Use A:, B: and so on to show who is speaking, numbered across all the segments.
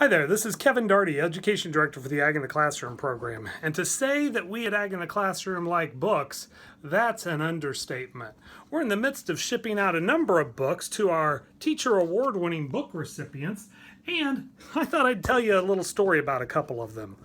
A: Hi there, this is Kevin Darty, Education Director for the Ag in the Classroom program. And to say that we at Ag in the Classroom like books, that's an understatement. We're in the midst of shipping out a number of books to our Teacher Award-winning book recipients, and I thought I'd tell you a little story about a couple of them.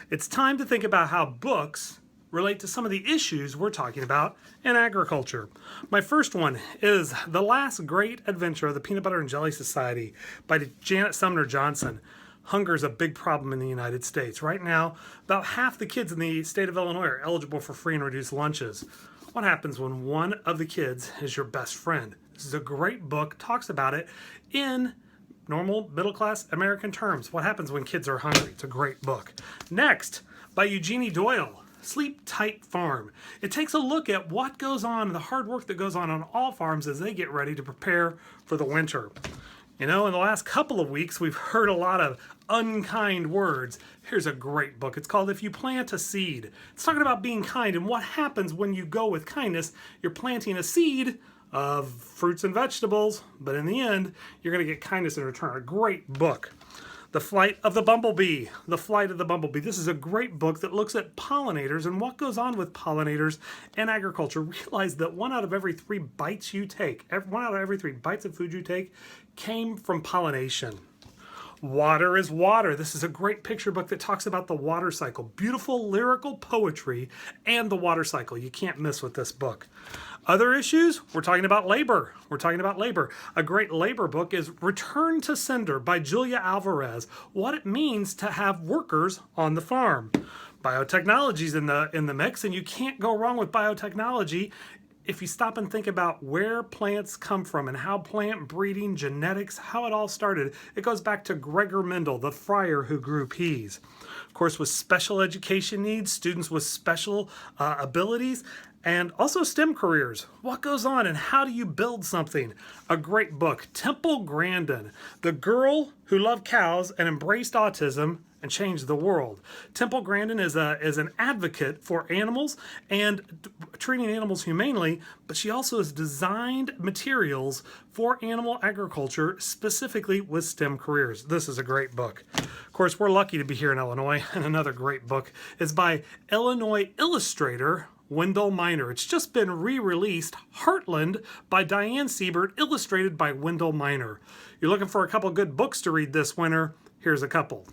A: It's time to think about how books relate to some of the issues we're talking about in agriculture. My first one is The Last Great Adventure of the Peanut Butter and Jelly Society by Janet Sumner Johnson. Hunger is a big problem in the United States. Right now, about half the kids in the state of Illinois are eligible for free and reduced lunches. What happens when one of the kids is your best friend? This is a great book, talks about it in normal middle-class American terms. What happens when kids are hungry? It's a great book. Next, by Eugenie Doyle, Sleep Tight Farm. It takes a look at what goes on, the hard work that goes on all farms as they get ready to prepare for the winter. You know, in the last couple of weeks, we've heard a lot of unkind words. Here's a great book. It's called If You Plant a Seed. It's talking about being kind and what happens when you go with kindness. You're planting a seed of fruits and vegetables, but in the end, you're going to get kindness in return. A great book. The Flight of the Bumblebee. The Flight of the Bumblebee. This is a great book that looks at pollinators and what goes on with pollinators in agriculture. Realize that 1 out of every 3 bites you take, 1 out of every 3 bites of food you take came from pollination. Water is Water. This is a great picture book that talks about the water cycle. Beautiful lyrical poetry and the water cycle. You can't miss with this book. Other issues, we're talking about labor. A great labor book is Return to Sender by Julia Alvarez. What it means to have workers on the farm. Biotechnology's in the mix, and you can't go wrong with biotechnology if you stop and think about where plants come from and how plant breeding, genetics, how it all started. It goes back to Gregor Mendel, the friar who grew peas. Of course, with special education needs, students with special abilities, and also STEM careers. What goes on and how do you build something? A great book, Temple Grandin, The Girl Who Loved Cows and Embraced Autism and Changed the World. Temple Grandin is an advocate for animals and treating animals humanely, but she also has designed materials for animal agriculture, specifically with STEM careers. This is a great book. Of course, we're lucky to be here in Illinois, and another great book is by Illinois illustrator Wendell Miner. It's just been re-released, Heartland by Diane Siebert, illustrated by Wendell Miner. You're looking for a couple good books to read this winter? Here's a couple.